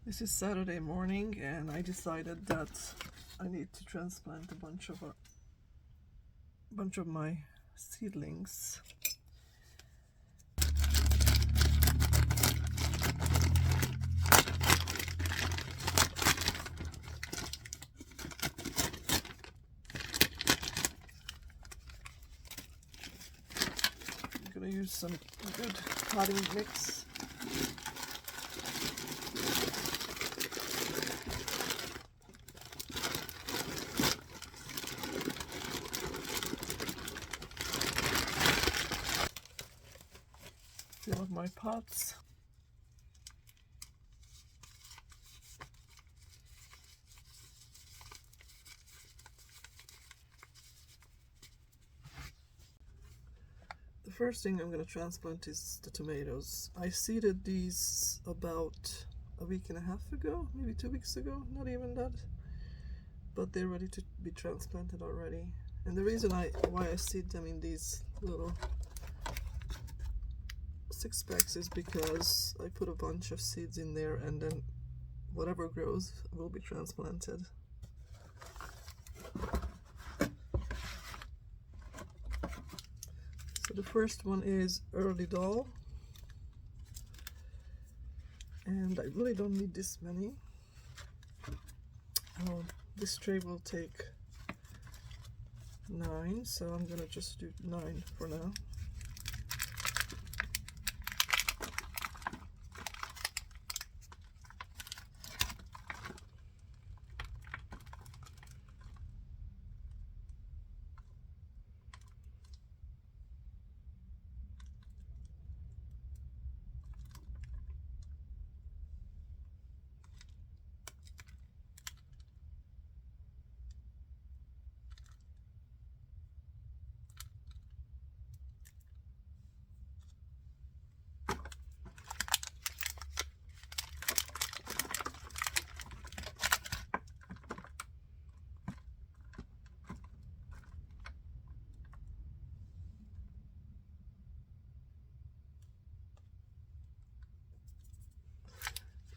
This is Saturday morning and I decided that I need to transplant a bunch of my seedlings. I'm gonna use some good potting mix. Fill up my pots. The first thing I'm going to transplant is the tomatoes. I seeded these about a week and a half ago, maybe 2 weeks ago, not even that, but they're ready to be transplanted already. And the reason why I seed them in these little 6-packs is because I put a bunch of seeds in there and then whatever grows will be transplanted. So the first one is early doll, and I really don't need this many. This tray will take 9, so I'm gonna just do 9 for now.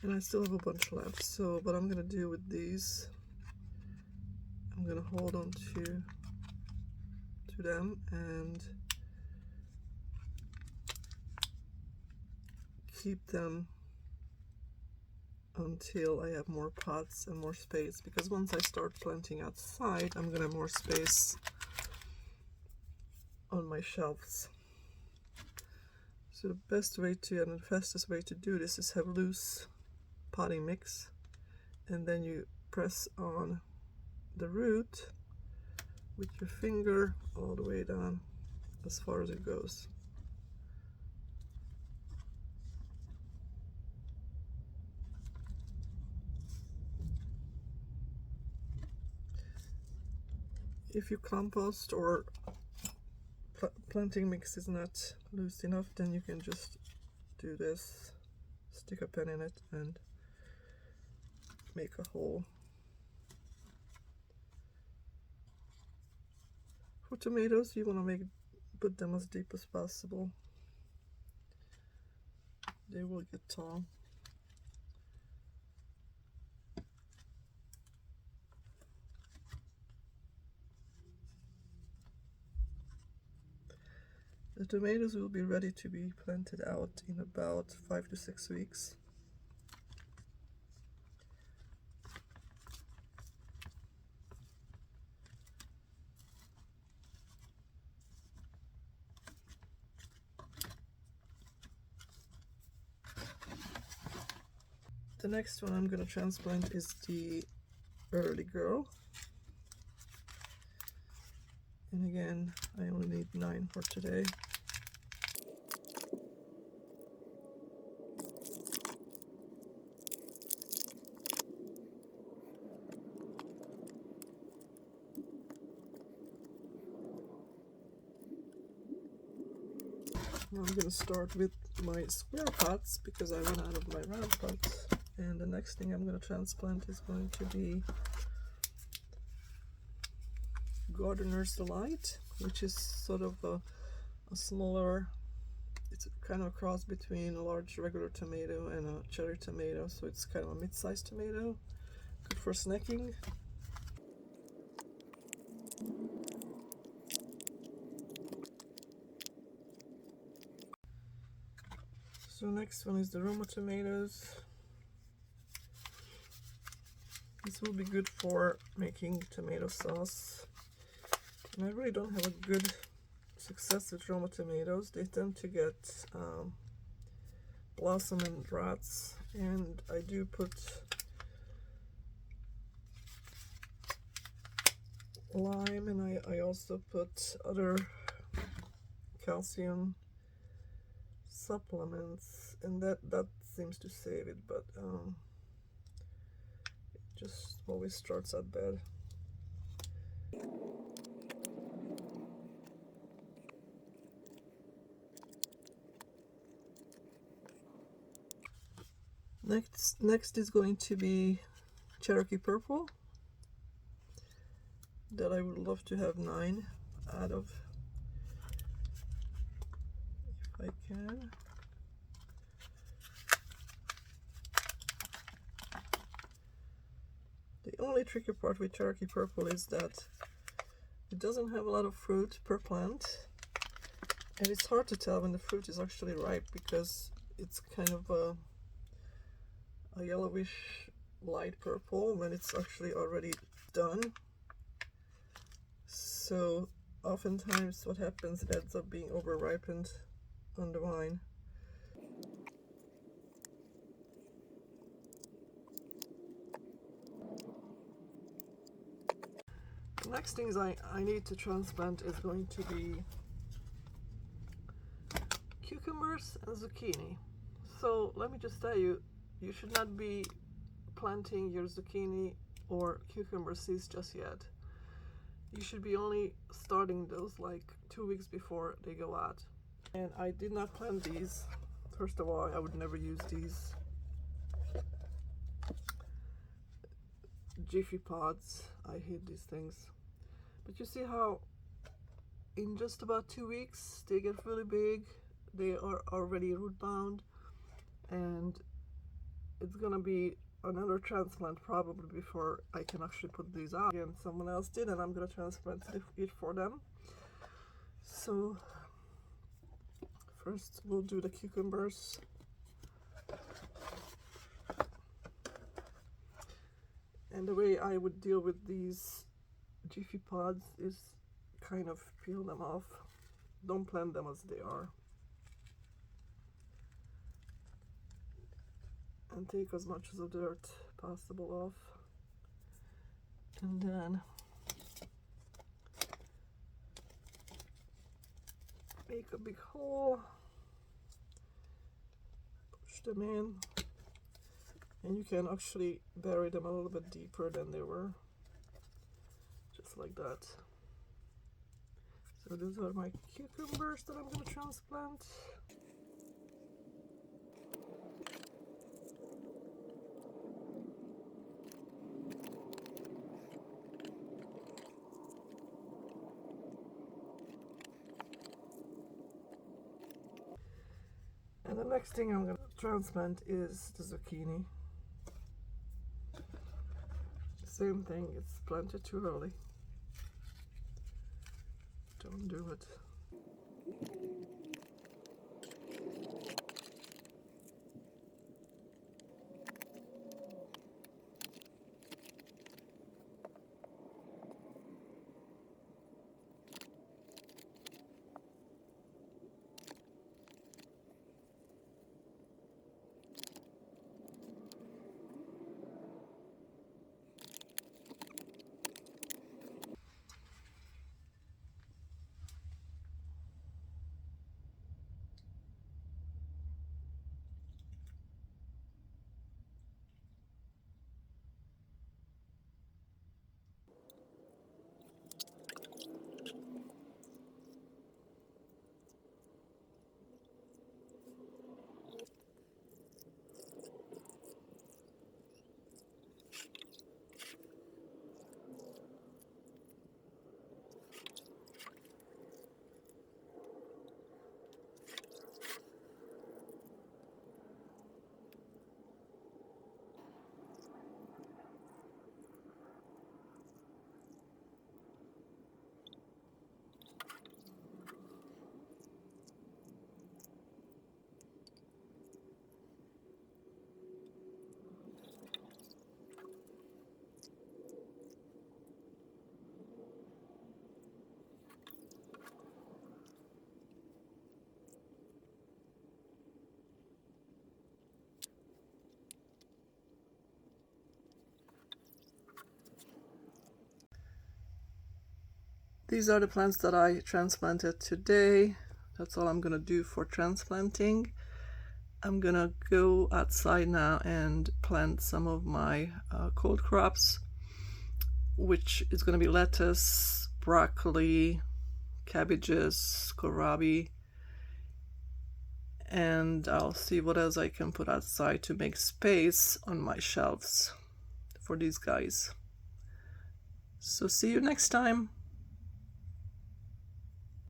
And I still have a bunch left, so what I'm gonna do with these, I'm gonna hold on to them and keep them until I have more pots and more space, because once I start planting outside, I'm gonna have more space on my shelves. So the best way to and the fastest way to do this is have loose potting mix, and then you press on the root with your finger all the way down as far as it goes. If your compost or planting mix is not loose enough, then you can just do this, stick a pen in it and make a hole. For tomatoes, you want to put them as deep as possible. They will get tall. The tomatoes will be ready to be planted out in about 5 to 6 weeks. The next one I'm going to transplant is the early girl. And again, I only need 9 for today. Now I'm going to start with my square pots because I ran out of my round pots. And the next thing I'm going to transplant is going to be Gardener's Delight, which is sort of a smaller, It's kind of a cross between a large regular tomato and a cherry tomato, so it's kind of a mid-sized tomato. Good for snacking. So next one is the Roma tomatoes. This will be good for making tomato sauce. And I really don't have a good success with Roma tomatoes. They tend to get blossom and rots, and I do put lime, and I also put other calcium supplements, and that seems to save it, but it just always starts out bad. Next is going to be Cherokee Purple, that I would love to have 9 out of, if I can. The only tricky part with Cherokee Purple is that it doesn't have a lot of fruit per plant, and it's hard to tell when the fruit is actually ripe because it's kind of a yellowish light purple when it's actually already done. So oftentimes what happens, it ends up being over ripened on the vine. The next things I need to transplant is going to be cucumbers and zucchini. So let me just tell you, you should not be planting your zucchini or cucumber seeds just yet. You should be only starting those like 2 weeks before they go out. And I did not plant these. First of all, I would never use these Jiffy pods. I hate these things. But you see how in just about 2 weeks they get really big. They are already root bound, and it's gonna be another transplant probably before I can actually put these out. Again, someone else did, and I'm gonna transplant it for them. So first we'll do the cucumbers. And the way I would deal with these Jiffy pods is kind of peel them off. Don't plant them as they are. And take as much of the dirt possible off. And then make a big hole. Push them in. And you can actually bury them a little bit deeper than they were. Just like that. So those are my cucumbers that I'm going to transplant. And the next thing I'm going to transplant is the zucchini. Same thing, it's planted too early. Don't do it. These are the plants that I transplanted today. That's all I'm gonna do for transplanting. I'm gonna go outside now and plant some of my cold crops, which is gonna be lettuce, broccoli, cabbages, kohlrabi, and I'll see what else I can put outside to make space on my shelves for these guys. So see you next time.